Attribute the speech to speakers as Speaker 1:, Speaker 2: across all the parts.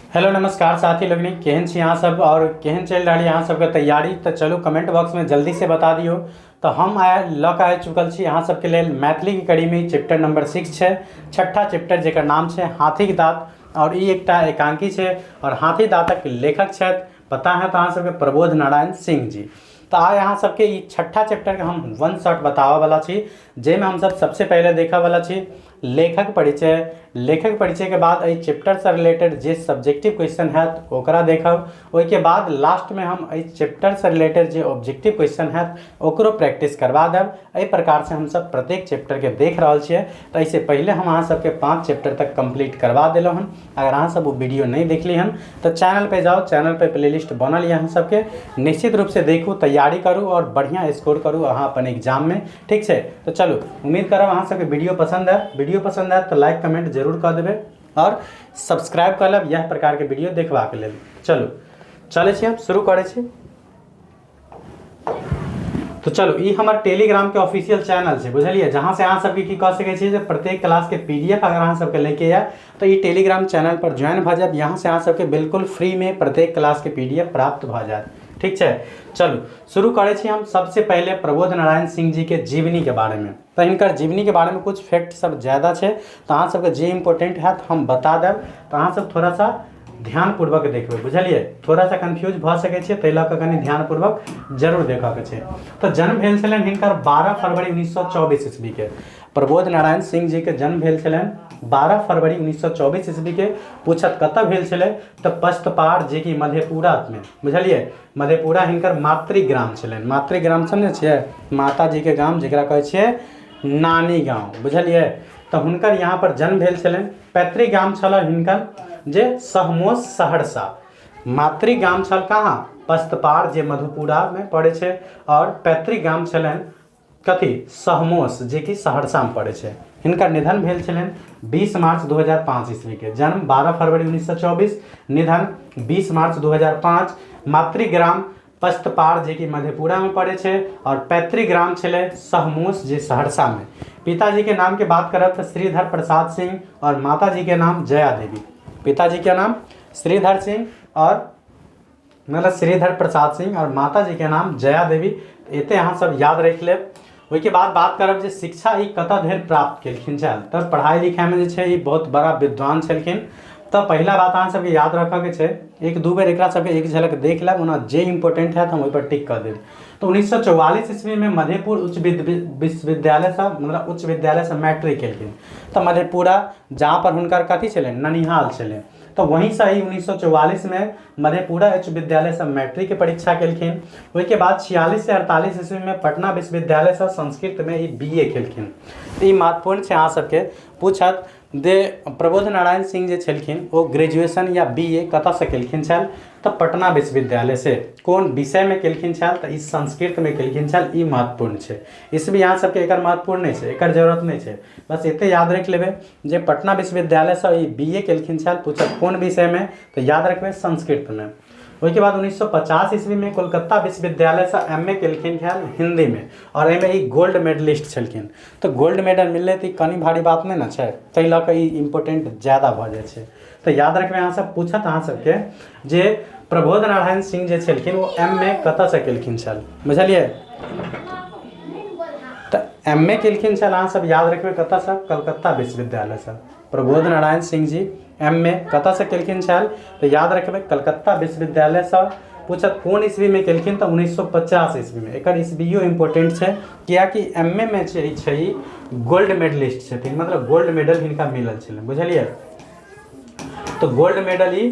Speaker 1: Hello नमस्कार साथी लोगनी, केहन छी अहाँ सब और केहन चल रही अहाँ सबके तैयारी। तो चलू कमेंट बॉक्स में जल्दी से बता दियो। तो हम आ चुकल छी अहाँ सबके लेल मैथिली की कड़ी में चैप्टर नंबर 6 है, छठा चैप्टर जेकर नाम है हाथी के दाँत। और ई एकटा एकांकी है और हाथी दाँतक लेखक छथि पता है तो अहाँ सबके प्रबोध नारायण सिंह जी। तो आइ अहाँ सबके ई छठा चैप्टर के हम वन शॉट बतावे वाला छी, जेमे हम सब सबसे पहले देखा वाला छी लेखक परिचय। लेखक परिचय के बाद एहि चैप्टर से रिलेटेड जे सब्जेक्टिव क्वेश्चन है ओकरा देखब। ओइके बाद लास्ट में हम एहि चैप्टर से रिलेटेड जे ऑब्जेक्टिव क्वेश्चन है ओकरो प्रैक्टिस करवा देब। एहि प्रकार से हम सब प्रत्येक चैप्टर के देख रहल छियै। तो इससे पहले हम अहाँ सबके 5 चैप्टर तक कंप्लीट करवा दिलों हन। अगर अहाँ सब वो वीडियो नहीं देखली हन तो चैनल पे जाओ, चैनल पे प्लेलिस्ट बनल है अहाँ सबके, निश्चित रूप से देखू, तैयारी करू और बढ़िया स्कोर करू अहाँ अपन एग्जाम में। ठीक है, तो चलो उम्मीद करब अहाँ सबके वीडियो पसंद है। वीडियो पसंद है तो लाइक कमेंट जरूर कर देवे और सब्सक्राइब कर लब यह प्रकार के वीडियो देखबा के लेल। चलो चले छी हम शुरू करे छी। तो चलो ई हमार टेलीग्राम के ऑफिशियल चैनल है बुझलिए, जहाँ से अहाँ सबके की कह सके छी जे प्रत्येक क्लास के पीडीएफ अगर अहाँ सबके लेके है तो ये टेलीग्राम चैनल पर ज्वाइन भ जाब। यहाँ से अहाँ सबके बिल्कुल फ्री में प्रत्येक क्लास के पीडीएफ प्राप्त भ जाए। ठीक है, चलो शुरू करे छी हम। सबसे पहले प्रबोध नारायण सिंह जी के जीवनी के बारे में। तो इनकर जीवनी के बारे में कुछ फैक्ट सब ज़्यादा है, तो अहाँ सबके जे इम्पोर्टेंट है तो हम बता देब। तो अहाँ सब थोड़ा सा ध्यानपूर्वक देखबे बुझलिए, थोड़ा सा कन्फ्यूज भ सके छे, ताहि लऽ कऽ कनि ध्यानपूर्वक जरूर देखा के छे। तो जन्म भेल छलनि हिनकर 12 फरवरी 1924 ईस्वी के। प्रबोध नारायण सिंह जी के जन्म भेल छलनि 12 फरवरी 1924 ईस्वी के। पूछत कतऽ भेल छलै तो पस्तपार जे कि मधेपुरा में बुझलिए। मधेपुरा हिनकर मातृग्राम छलनि। मातृग्राम समझे छियै, माता जी के गाम जेकरा कहै छियै नानी गाँव बुझलिए। तो हुनकर यहाँ पर जन्म भेल छलनि। पैतृक गाम छल हिनकर जे सहमोस सहरसा। मातृ गाम छल कहाँ, पस्तपार जे मधुपुरा में पड़े छे, और पैतृक गाम छलनि कथी सहमोस जे कि सहरसा में पड़े छे। हिनकर निधन भेल छलनि 20 मार्च 2005 ईस्वी के। जन्म 12 फरवरी 1924, निधन 20 मार्च 2005। मातृग्राम पस्तपार जे कि मधेपुरा में पड़े छे और पैतृक ग्राम छले सहमोस जे सहरसा में। पिताजी के नाम के बात करब तो श्रीधर प्रसाद सिंह और माता जी के नाम जया देवी। पिताजी के नाम श्रीधर सिंह और मतलब श्रीधर प्रसाद सिंह और माता जी के नाम जया देवी। एते अहाँ सब याद रख लेब। ओइके बाद बात करब जे शिक्षा ई कतऽ धरि प्राप्त केलखिन छल। तब पढ़ाई लिखाई में जे छे ई बहुत बड़ा विद्वान छलखिन। तो पहला बात अहाँ सबके याद रखा के छे, एक दू बेर एकरा सबके एक झलक देख लेब, ओना जे इंपोर्टेंट है तो हम ओइ पर टिक कर देब। तो 1944 ईस्वी में मधेपुर उच्च विश्वविद्यालय से मतलब उच्च विद्यालय से मैट्रिक केलखिन। तो मधेपुरा जहाँ पर हुनकर कथी छलै ननिहाल छलै, तो वहीं से ही 1944 में मधेपुरा उच्च विद्यालय से मैट्रिक के परीक्षा केलखिन। ओइके बाद 46 से 48 ईस्वी में पटना विश्वविद्यालय से संस्कृत में ई बीए केलखिन। ई महत्वपूर्ण है अहाँ सबके पूछत दे प्रबोध नारायण सिंह जे छलखिन वो ग्रेजुएशन या बीए कतऽ से केलखिन छल, तो पटना विश्वविद्यालय से। कोन विषय में केलखिन छल, तो इस संस्कृत में केलखिन छल। ई महत्वपूर्ण है, इसमें यहाँ सबके एकर महत्वपूर्ण नहीं है, एकर जरूरत नहीं है, बस एते याद रख लेबे जे पटना विश्वविद्यालय से ई बीए केलखिन छल। पूछत कोन विषय में, तो याद रखबे संस्कृत में। उसके बाद 1950 ईस्वी में कोलकाता विश्वविद्यालय से एमए केलखिन छल हिंदी में, और एमे ई गोल्ड मेडलिस्ट छलखिन। तो गोल्ड मेडल मिलले तो कनी भारी बात नहीं ना है, ताहि लऽ कऽ ई इम्पोर्टेंट ज़्यादा भ जाए छै। तो याद रखबे अहाँ सब पूछत अहाँ सबके जे प्रबोध नारायण सिंह जे छलखिन वो एमए कतऽ से केलखिन छल बुझलिए। तो एमए केलखिन छल अहाँ सब याद रखबे कतऽ से, कलकत्ता विश्वविद्यालय से। प्रबोध नारायण सिंह जी एमए कतऽ से केलखिन छल, तो याद रखबे कलकत्ता विश्वविद्यालय से। पूछत कोन ईस्वी में केलखिन, तो 1950 ईस्वी में। एकर ईस्वीओ इम्पोर्टेंट है, कियाकि एमए में छै गोल्ड मेडलिस्ट छथिन, मतलब गोल्ड मेडल हिनका मिलल छलै बुझलिए। तो गोल्ड मेडल ही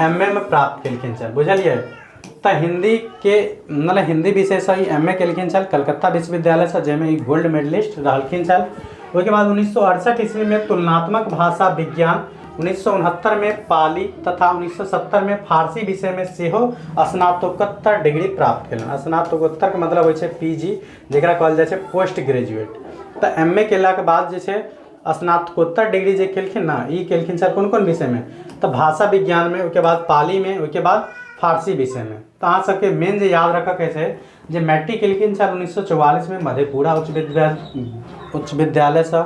Speaker 1: एमए में प्राप्त केलखिन छल बुझलिए। तो हिंदी के मतलब हिंदी विषय से ही एमए केलखिन छल कलकत्ता विश्वविद्यालय से, जेमे ई गोल्ड मेडलिस्ट रहलखिन छल। उसके बाद 1968 ईस्वी में तुलनात्मक भाषा विज्ञान, 1969 में पाली तथा 1970 में फारसी विषय में सेहो स्नातकोत्तर डिग्री प्राप्त केलन। स्नातकोत्तर के मतलब होय छै पीजी, जेकरा कहल जाय छै पोस्ट ग्रेजुएट। तो एमए केला के बाद जे छै स्नातकोत्तर डिग्री जे केलखिन ना, ई केलखिन सर कोन कोन विषय में, तो भाषा विज्ञान में, उसके बाद पाली में, उसके बाद फारसी विषय में। तो अहाँ सबके मेन जे याद रखा के छै जे मैट्रिक केलखिन छल 1944 में मधेपुरा उच्च विद्यालय से।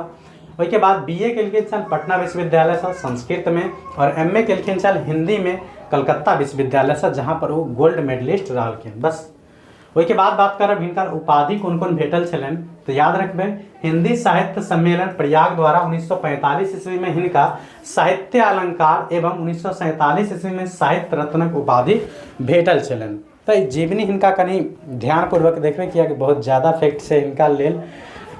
Speaker 1: ओहिके बाद BA केलखिन छल पटना विश्वविद्यालय से संस्कृत में, और MA केलखिन छल हिंदी में कलकत्ता विश्वविद्यालय से, जहाँ पर वो गोल्ड मेडलिस्ट रहलखिन। बस ओहिके बाद बात करब हिनकर उपाधि कोन कोन भेटल छलनि, तो याद रखबे हिंदी साहित्य सम्मेलन प्रयाग द्वारा 1945 ईस्वी में हिनका साहित्य अलंकार एवं 1947 ईस्वी में साहित्य रत्नक उपाधि भेटल छलनि। तो जीवनी हिनका कनी ध्यानपूर्वक देखबे किया कि बहुत ज़्यादा फैक्ट से हिनका लेल।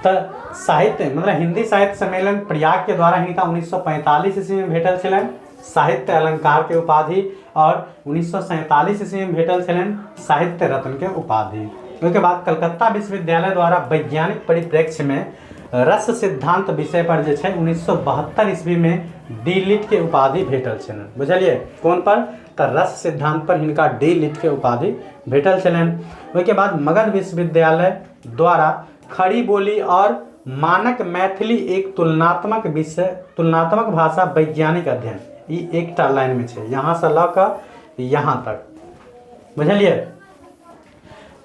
Speaker 1: तो साहित्य मतलब हिंदी साहित्य सम्मेलन प्रयाग के द्वारा हिनका 1945 ईस्वी में भेटल छलनि साहित्य अलंकार के उपाधि, और 1947 ईस्वी में भेटल छलनि साहित्य रत्न के उपाधि। उसके बाद कलकत्ता विश्वविद्यालय द्वारा वैज्ञानिक परिप्रेक्ष्य में रस सिद्धांत विषय पर जे छै 1972 ईस्वी में D.Litt के उपाधि भेटल छलनि। बुझलिए कौन पर, तो रस सिद्धांत पर हिनका D.Litt के उपाधि भेटल छलनि। उसके बाद मगध विश्वविद्यालय द्वारा खड़ी बोली और मानक मैथिली एक तुलनात्मक विषय, तुलनात्मक भाषा वैज्ञानिक अध्ययन, ये एकटा लाइन में है, यहाँ से ल कर यहाँ तक। बुझलिए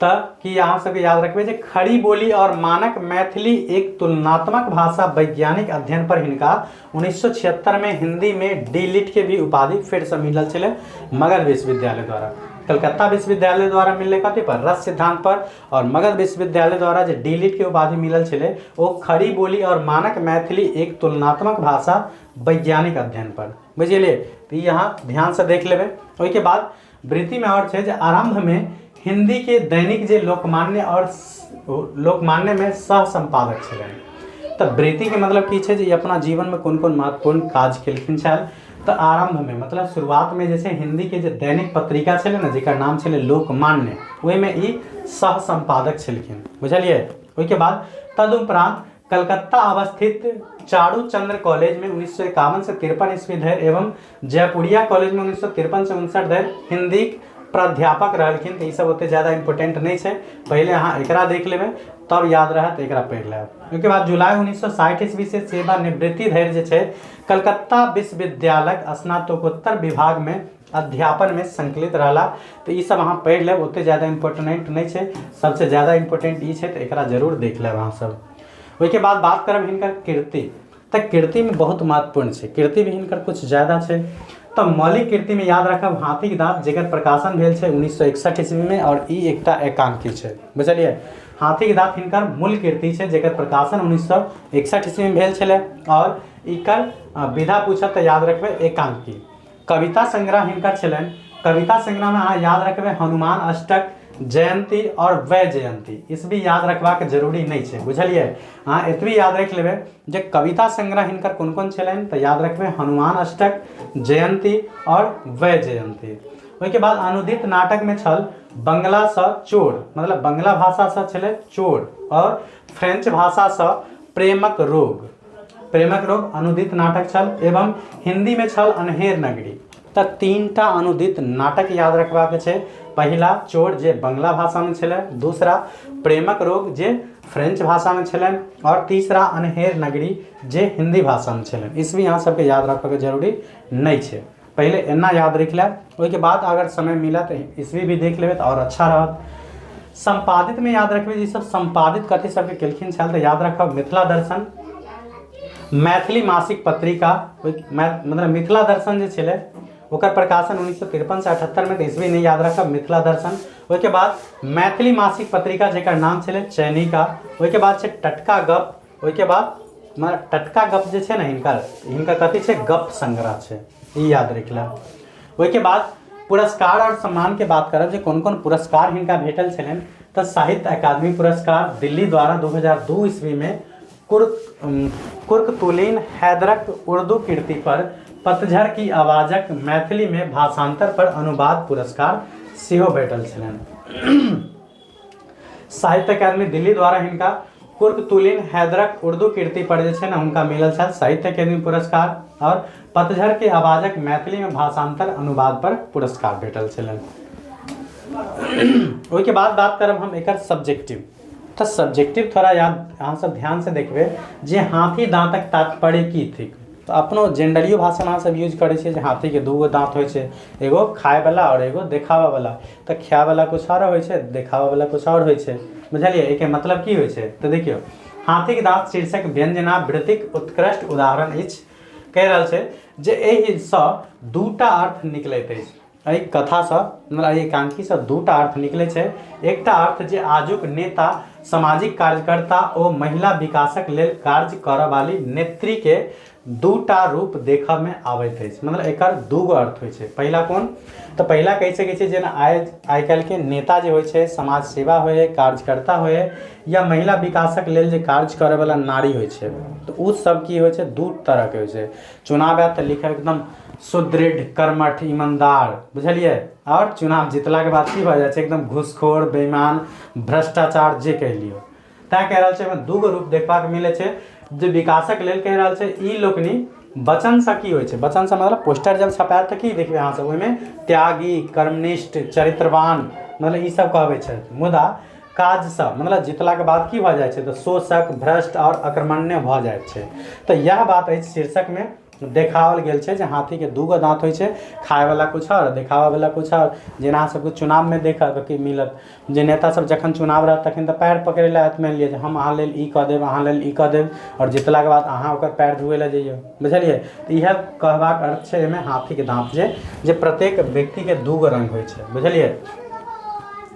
Speaker 1: तब कि यहाँ सबके याद रखबे जे खड़ी बोली और मानक मैथिली एक तुलनात्मक भाषा वैज्ञानिक अध्ययन पर हिनका 1976 में हिंदी में D.Litt के भी उपाधि फिर से मिलल छे मगध विश्वविद्यालय द्वारा। कलकत्ता विश्वविद्यालय द्वारा मिलने कथी पर, रस सिद्धांत पर, और मगध विश्वविद्यालय द्वारा जो D.Litt के उपाधि मिलल छे वो खड़ी बोली और मानक मैथिली एक तुलनात्मक भाषा वैज्ञानिक अध्ययन पर। बुझलिए तो यहाँ ध्यान से देख लेबे। उसके बाद वृत्ति में और छे आरंभ में हिंदी के दैनिक जे लोकमान्य और लोकमान्य में सह संपादक छलनि। तो वृत्ति के मतलब की छे जे अपना जीवन में कौन कौन महत्वपूर्ण काज केलखिन छल। तो आरंभ में मतलब शुरुआत में जैसे हिंदी के जो दैनिक पत्रिका छे ना जेकर नाम छे लोकमान्य, वही में ई सह संपादक छलखिन। बुझलिए उसके बाद तदुपरांत कलकत्ता अवस्थित चारूचंद्र कॉलेज में 1951 से 53 ईस्वी धरि एवं जयपुरिया कॉलेज में 1953 से 59 धरि हिंदी प्राध्यापक रहलखिन। तो ये सब ओते ज़्यादा इंपोर्टेंट नहीं है, पहले अहाँ एकरा देख लेबे तब याद रहत एकरा पढ़ लेब। उसके बाद जुलाई 1960 ईस्वी से सेवानिवृत्ति धरि जे छै कलकत्ता विश्वविद्यालय स्नातकोत्तर विभाग में अध्यापन में संकलित रहला। तो ये सब अहाँ पढ़ लेब, ओते ज़्यादा इंपोर्टेंट नहीं है, सबसे ज़्यादा इंपोर्टेंट ये है तो एकरा जरूर देख लेब अहाँ सब। उसके बाद बात करब हिनकर कीर्ति। तो कीर्ति में बहुत महत्वपूर्ण है, कीर्ति भी हिनकर कुछ ज़्यादा है। तो मौलिक कीर्ति में याद रखब हाथी के दाँत जेकर प्रकाशन भेल छै 1961 ईस्वी में, और ई एकटा एकांकी है। बुझलिए हाथी के दाँत हिनकर मूल कीर्ति है जेकर प्रकाशन 1961 ईस्वी में भेल छलै, और इकर विधा पूछत तो याद रखबे एकांकी। कविता संग्रह हिनकर छलनि, कविता संग्रह में अहाँ याद रखबे हनुमान अष्टक, जयंती और वै जयंती, इस भी याद रखबाक जरूरी नहीं है। बुझलिए हाँ एतबी याद रख लेबे जे कविता संग्रह हिनकर कौन कौन छलनि, तो याद रखबे हनुमान अष्टक, जयंती और वै जयंती। उसके बाद अनुदित नाटक में छल बंगला सँ चोर, मतलब बंगला भाषा से छले चोर, और फ्रेंच भाषा से प्रेमक रोग, प्रेमक रोग अनुदित नाटक छल, एवं हिंदी में छल अन्हेर नगरी। तो 3टा अनुदित नाटक याद रखबाक छै, पहला चोर जे बंगला भाषा में छलै, दूसरा प्रेमक रोग जे फ्रेंच भाषा में छलन, और तीसरा अन्हेर नगरी जे हिंदी भाषा में छलन। इसमें यहाँ सबके याद रखबाक जरूरी नहीं है, पहले एना याद रख लेब, उसके बाद अगर समय मिला तो इसमें भी देख लेबे तो और अच्छा रहत। संपादित में याद रखबे जी सब संपादित कथी सबके केलखिन छल, तो याद रखब मिथिला दर्शन, मैथिली मासिक पत्रिका, मतलब मिथिला दर्शन जे छलै ओकर प्रकाशन 1953 से 78 में, तो इसमें नहीं याद रखब मिथिला दर्शन। उसके बाद मैथिली मासिक पत्रिका जेकर नाम छलै चैनिका। उसके बाद छै टटका गप, उसके बाद मतलब टटका गप जे छै ने हिनकर कथी छै गप संग्रह छै, ई याद रख लेब। उसके बाद पुरस्कार और सम्मान के बात करब जे कौन कौन पुरस्कार हिनका भेटल छलनि, तो साहित्य अकादमी पुरस्कार दिल्ली द्वारा 2002 ईस्वी में कुर्कतुलीन हैदरक उर्दू कीर्ति पर, पतझड़ की आवाजक मैथिली में भाषांतर पर अनुवाद पुरस्कार सेहो भेटल छलनि। साहित्य अकादमी दिल्ली द्वारा हिनका कुर्कतुलीन हैदरक उर्दू कीर्ति पर जे छै ने हुनका मिलल छल साहित्य अकादमी पुरस्कार, और पतझड़ के आवाजक मैथिली में भाषांतर अनुवाद पर पुरस्कार भेटल छलनि। उसके बाद बात करब हम एकर सब्जेक्टिव। तो सब्जेक्टिव थोड़ा याद अहाँ सब ध्यान से देखबे जे हाथी दाँतक तात्पर्य की थिक। तो अपनो जेंडरियो भाषा में सब यूज करे छे जे हाथी के 2 गो दाँत होय छे, एगो खाए वाला और एगो देखावा वाला। तो खाए वाला कुछ और होय छे, देखावा वाला कुछ और होय छे। बुझलिए एके मतलब की होय छे, तो देखियो हाथी के दाँत शीर्षक व्यंजनावृत्तिक उत्कृष्ट उदाहरण अछि। कहि रहल छै जे एहिसँ दूटा अर्थ निकलैत अछि। एहि कथासँ मतलब एहि एकांकीसँ दूटा अर्थ निकलै छै। एकटा अर्थ जे आजुक नेता, सामाजिक कार्यकर्ता ओ महिला विकासक लेल कार्य करऽ वाली नेत्री के दूटा रूप देखऽ में आबैत अछि। मतलब एकर दूगो अर्थ होइ छै। पहिला कोन तऽ पहिला कहि सकै छै जेना आइ काल्हि के नेता जे होइ छै, समाज सेवा होय, कार्यकर्ता होय या महिला विकासक लेल जे कार्य करे वाला नारी होइ छै, तऽ उ सब की होइ छै, दू तरह के होइ छै। चुनाव आयत तऽ लिखल एकदम सुदृढ़, कर्मठ, ईमानदार, बुझलिए। और चुनाव जीतला के बाद की भऽ जाइ छै, एकदम घूसखोर, बेईमान, भ्रष्टाचार जे कहि लियौ। तैं कहि रहल छै एहिमे दूगो रूप देखबाक मिलै छै। जे विकासक लेल कहि रहल छै ई लोकनि वचनसँ की होइ छै, वचनसँ मतलब पोस्टर जब छपायत तऽ की देखबै अहाँ सब ओहिमे त्यागी, कर्मनिष्ठ, चरित्रवान मतलब ई सब कहबै छै। मुदा काजसँ मतलब जितलाके बाद की भऽ जाइ छै तऽ शोषक, भ्रष्ट और अकर्मण्य भऽ जाइ छै। तऽ यह बात अछि शीर्षकमे देखाओल गेल छै जे हाथीके दूगो दाँत होइ छै, खायवला कुछ और, देखाबयवला कुछ और। जेना अहाँ सबके चुनावमे देखऽ कि मिलत जे नेता सब जखन चुनाव रहत तखन तऽ पैर पकड़ै लए आयत, मानि लिअ जे हम अहाँ लेल ई कऽ देब, अहाँ लेल ई कऽ देब, और जितलाके बाद अहाँ ओकर पैर धुए लए जइयौ, बुझलिए। तऽ इएह कहबाक अर्थ छै एहिमे हाथीके दाँत जे प्रत्येक व्यक्तिके दूगो रंग होइ छै, बुझलिए।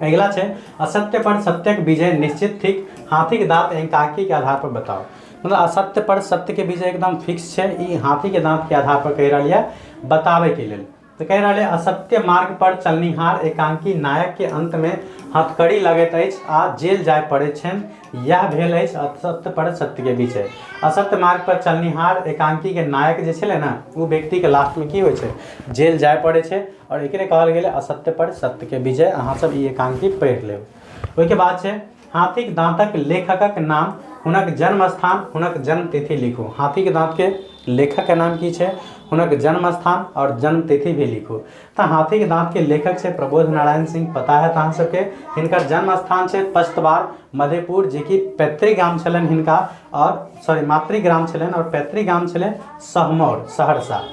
Speaker 1: अगिला छै असत्य पर सत्यक विजय निश्चित थिक, हाथीके दाँत एकांकी के आधार पर बताओ। मतलब असत्य पर सत्य के विजय एकदम फिक्स छै। ई हाथी के दाँत के आधार पर कहि रहल यऽ बताबे के लेल। तो कहि रहल यऽ असत्य मार्ग पर चलनिहार एकांकी नायक के अंत में हथकड़ी लगैत अछि आ जेल जाय पड़ैत छनि, यह भेल अछि असत्य पर सत्य के विजय। असत्य मार्ग पर चलनिहार एकांकी के नायक जे छलै ने, ओ व्यक्ति के लास्ट में की होइ छै, जेल जाय पड़ै छै। और एकरे कहल गेलै असत्य पर सत्य के विजय। अहाँ सब ई एकांकी पढ़ि लेब। ओहिके बाद छै हाथीक दाँतक लेखकक नाम, हुनक जन्म स्थान, हुनक जन्म तिथि लिखू। हाथी के दाँत के लेखक के नाम की छै, हुनक जन्म स्थान और जन्म तिथि भी लिखू। तो हाथी के दाँत के लेखक छै प्रबोध नारायण सिंह, पता है अहाँ सबके। हिनकर जन्म स्थान छै पश्तवार मधेपुर, जे कि पैतृक गाम छलनि हिनका, और मातृग्राम छलनि और पैतृक गाम छलै सहमौर, सहरसा।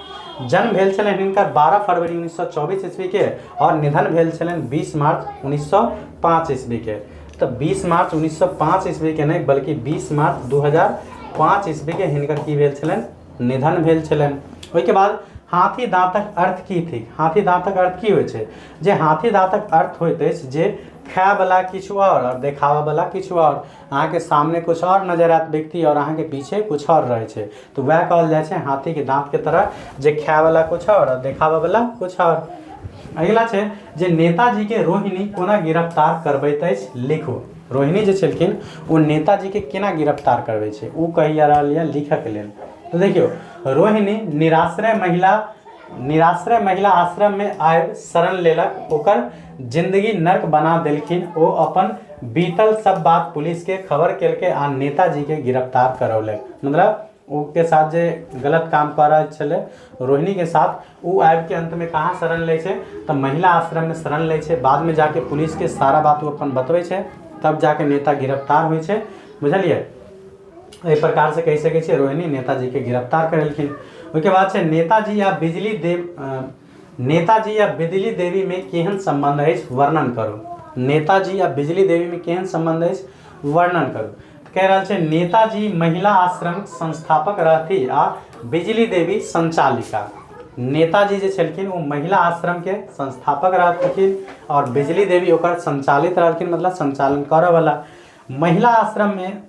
Speaker 1: जन्म भेल छलनि हिनकर 12 फरवरी 1924 ईस्वी के, और निधन भेल छलनि 20 मार्च 1905 ईस्वी के। तो 20 मार्च 1905 ईस्वी के नहीं बल्कि 20 मार्च 2005 ईस्वी के हिनकर की भेल छलनि, निधन भेल छलनि। ओहिके बाद हाथी दाँतक अर्थ की थिक। हाथी दाँतक अर्थ की होइ छै, जे हाथी दाँतक अर्थ होइत अछि जे खायवला किछु और देखाबयवला किछु और। अहाँके सामने कुछ और नजर आयत व्यक्ति और अहाँके पीछे कुछ और रहै छै, तो वह कहल जाइ छै हाथी के दाँत के तरह, जे खायवला कुछ और देखाबयवला कुछ और। अगिला छै जे नेताजी के रोहिणी कोना गिरफ्तार करबैत अछि, लिखू। रोहिणी जे छलखिन ओ नेताजी के केना गिरफ्तार करबै छै, ओ कहि रहल यऽ लिखऽ के लेल। तो देखियो रोहिणी निराश्रय महिला आश्रम में आबि शरण लेलक, ओकर जिंदगी नर्क बना देलखिन। ओ अपन बीतल सब बात पुलिस के खबर केलकै आ नेताजी के गिरफ्तार करौलक। मतलब उसके साथ जे गलत काम कर रहा छले रोहिणी के साथ, वो आबि के अंत में कहाँ शरण ले छे, तो महिला आश्रम में शरण ले छे। बाद में जाके पुलिस के सारा बात वो अपन बतबै छे, तब जाके नेता गिरफ्तार होइ छे, बुझलिए। एहि प्रकार से कहि सकै छियै रोहिणी नेताजी के गिरफ्तार करेलखिन। ओहिके बाद छै नेताजी या बिजली देवी में केहन संबंध अछि, वर्णन करू। नेताजी या बिजली देवी में केहन संबंध अछि, वर्णन करू। कह रहल छै नेताजी महिला आश्रम संस्थापक रहती आ बिजली देवी संचालिका। नेताजी जे छलखिन वो महिला आश्रम के संस्थापक रहथिन और बिजली देवी ओकर संचालित रहथिन, मतलब संचालन करऽ वाला। महिला आश्रम में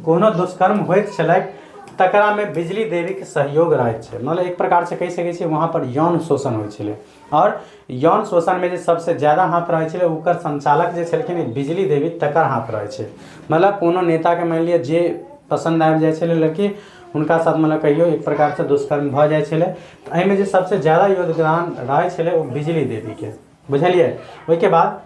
Speaker 1: कोनो दुष्कर्म होइत छलैक तकरा में बिजली देवी के सहयोग रहैत छै। मतलब एक प्रकार से कहि सकै छियै वहाँ पर यौन शोषण होइ छलै, और यौन शोषण में जे सबसे ज्यादा हाथ रहै छलै ओकर संचालक जे छलखिन बिजली देवी, तकर हाथ रहै छै। मतलब कोनो नेता के मानि लिअ जे पसंद आबि जाइ छलै लड़की, हुनका साथ मतलब कहियो एक प्रकार से दुष्कर्म भऽ जाइ छलै। तऽ एहिमे जे सबसे ज्यादा योगदान रहै छलै ओ बिजली देवी के, बुझलिए। ओहिके बाद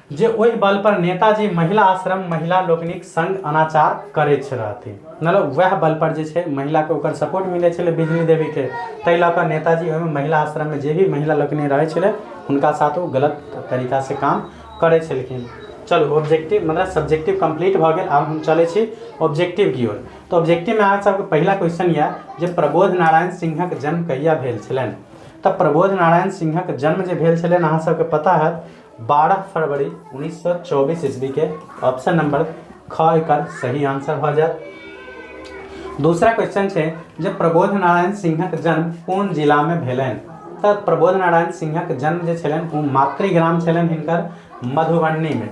Speaker 1: जे ओहि बल पर नेताजी महिला आश्रम महिला लोकनिक संग अनाचार करैत रहथिन। मतलब वह बल पर जे छै महिला के ओकर सपोर्ट मिलै छलै बिजली देवी के, ताहि लऽ कऽ नेताजी ओहिमे महिला आश्रम में जे भी महिला लोकनि रहै छलै हुनका साथ वो गलत तरीका से काम करै छलखिन। चलो ऑब्जेक्टिव मतलब सब्जेक्टिव कंप्लीट भऽ गेल। आब हम चलै छी ऑब्जेक्टिव की ओर। तो ऑब्जेक्टिव में अहाँ सबके पहिला क्वेश्चन यऽ जे प्रबोध नारायण सिंहक जन्म कहिया भेल छलनि। तऽ प्रबोध नारायण सिंहक जन्म जे भेल छलनि अहाँ सबके पता है 12 फरवरी 1924 ईस्वी के। ऑप्शन नंबर ख एकर सही आंसर भ जायत। दूसरा क्वेश्चन छै जे प्रबोध नारायण सिंहक जन्म कोन जिला में भेलनि। तऽ प्रबोध नारायण सिंहक जन्म जे छलनि ओ मातृग्राम छलनि हिनकर मधुबनी में।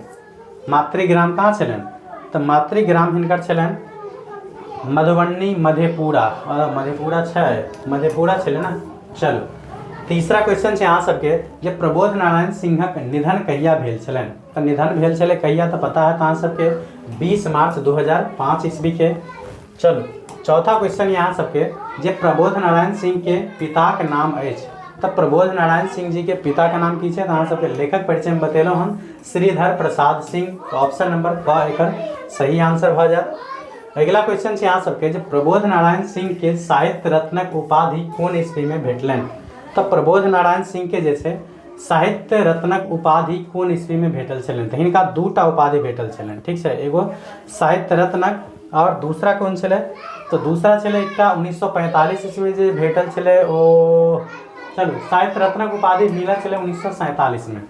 Speaker 1: मातृग्राम कहाँ छलनि तऽ मातृग्राम हिनकर छलनि मधुबनी मधेपुरा। मधेपुरा छलै ने। चलू तीसरा क्वेश्चन छै अहाँ सबके जे प्रबोध नारायण सिंहक निधन कहिया भेल छलनि। तऽ निधन भेल छलै कहिया तऽ पता है अहाँ सबके 20 मार्च 2005 ईस्वी के। चलू चौथा क्वेश्चन यहाँ सबके जे प्रबोध नारायण सिंह के पिताक नाम अछि। तऽ प्रबोध नारायण सिंह जी के पिता का नाम की छै तऽ अहाँ सबके लेखक परिचय में बतेलहुँ हन श्रीधर प्रसाद सिंह। ऑप्शन नंबर क एकर सही आंसर भ जायत। अगला क्वेश्चन छै अहाँ सबके जे प्रबोध नारायण सिंह के साहित्य रत्नक उपाधि कोन ईस्वी में भेटलनि। तऽ प्रबोध नारायण सिंह के जे छै साहित्य रत्नक उपाधि कोन ईस्वी में भेटल छलनि। तऽ हिनका दूटा उपाधि भेटल छलनि, ठीक छै। एगो साहित्य रत्नक और दूसरा कौन छलै तो दूसरा छलै एकटा 1945 ईस्वी जे भेटल छलै ओ। चलू साहित्य रत्नक उपाधि मिलल छलै 1947 में।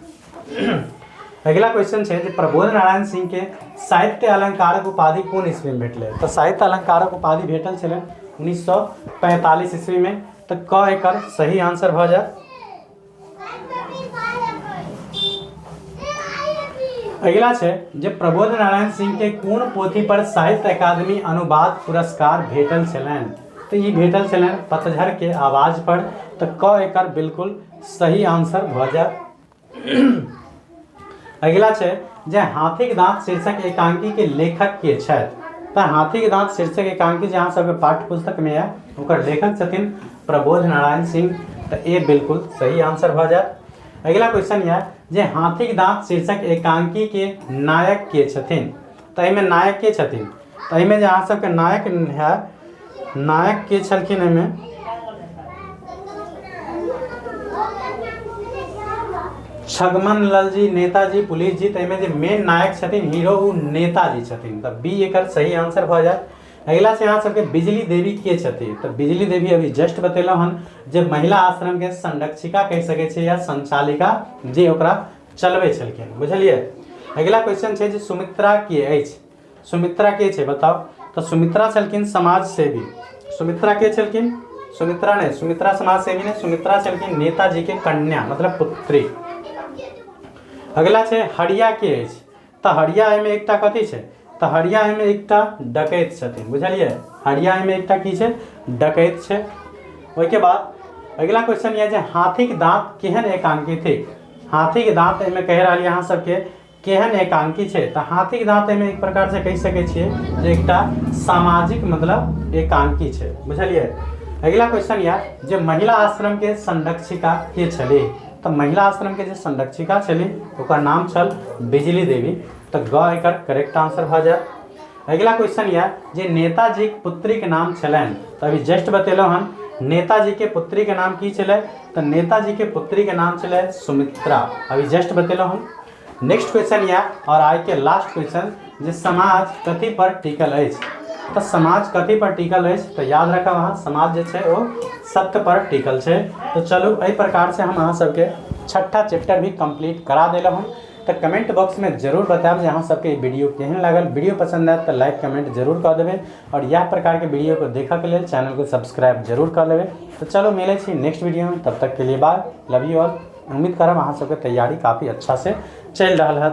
Speaker 1: अगला क्वेश्चन छै जे प्रबोध नारायण सिंह के साहित्य अलंकारक उपाधि कोन ईस्वी में भेटलै। तऽ साहित्य अलंकारक उपाधि भेटल छलै 1945 ईस्वी में। तऽ क एकर सही आंसर भ जायत। अगला छै जे प्रबोध नारायण सिंह के कोन पोथी पर साहित्य अकादमी अनुवाद पुरस्कार भेटल छलनि। तऽ ई भेटल छलनि पतझड़ के आवाज पर। तऽ क एकर बिल्कुल सही आंसर भ जायत। अगला छै जे हाथीक दाँत शीर्षक एकांकी के लेखक के छथि। तऽ हाथीक दाँत शीर्षक एकांकी जे अहाँ सबके पाठ्य पुस्तक में है ओकर लेखक छथिन प्रबोध नारायण सिंह। तऽ ए बिल्कुल सही आंसर भ जायत। अगला क्वेश्चन यह जे हाथीक दाँत शीर्षक एकांकी के नायक के छथिन। तऽ एहिमे नायक के छथिन तऽ एहिमे जे अहाँ सबके नायक है नायक के छलखिन एहिमे छगमन लाल जी, नेताजी, पुलिस जी। तो एहिमे जे मेन नायक छथिन हीरो उ नेताजी छथिन। तऽ बी एकर सही आंसर भ जायत। अगला से अहाँ सबके बिजली देवी के छथिन। तऽ बिजली देवी अभी जस्ट बतेलहुँ हन जे महिला आश्रम के संरक्षिका कहि सकै छै या संचालिका जे ओकरा चलबै छलखिन, बुझलिए। अगला क्वेश्चन छै जे सुमित्रा के अछि। सुमित्रा के छै बताओ। तऽ सुमित्रा छलखिन समाज सेवी। सुमित्रा के छलखिन सुमित्रा नहीं, सुमित्रा समाज सेवी नहीं, सुमित्रा छलखिन नेताजी के कन्या मतलब पुत्री। अगला छै हरिया के अछि। तऽ हरिया एहिमे एकटा कथी छै तऽ हरिया एहिमे एकटा डकैत छथिन, बुझलिए। हरिया एहिमे एकटा की छै डकैत छै। ओहिके बाद अगला क्वेश्चन यह जे हाथीक दाँत केहन एकांकी थिक। हाथीक दाँत एहिमे कहि रहल अहाँ सबके केहन एकांकी छै। तऽ हाथीक दाँत एहिमे एक प्रकार से कहि सकै छियै जे एकटा सामाजिक मतलब एकांकी छै, बुझलिए। अगला क्वेश्चन यह जे महिला आश्रम के संरक्षिका के छली। तऽ महिला आश्रम के जे संरक्षिका छली ओकर नाम छल बिजली देवी। तऽ ग एकर करेक्ट आंसर भ जायत। अगला क्वेश्चन यह जे नेताजी के पुत्री के नाम छलनि। तऽ अभी जस्ट बतेलहुँ हन नेताजी के पुत्री के नाम की छलै। तऽ नेताजी के पुत्री के नाम छलै सुमित्रा, अभी जस्ट बतेलहुँ हन। नेक्स्ट क्वेश्चन यह और आज के लास्ट क्वेश्चन जे समाज कथी पर टिकल अछि। तऽ समाज कथी पर टिकल अछि तऽ याद रखब अहाँ समाज जे छै ओ सत्य पर टिकल छै। तो चलू एहि प्रकार से हम अहाँ सबके छठा चैप्टर भी कंप्लीट करा देलहुँ हन। तो कमेंट बॉक्स में जरूर बताएब जे अहाँ सबके वीडियो केहन लागल। वीडियो पसंद आए तो लाइक कमेंट जरूर कर देबै और यह प्रकार के वीडियो को देखा के लिए चैनल को सब्सक्राइब जरूर कर लेबै। तो चलो मिले छी नेक्स्ट वीडियो में, तब तक के लिए बाय, लव यू ऑल। उम्मीद करब अहाँ सबके तैयारी काफ़ी अच्छा से चल रहा है।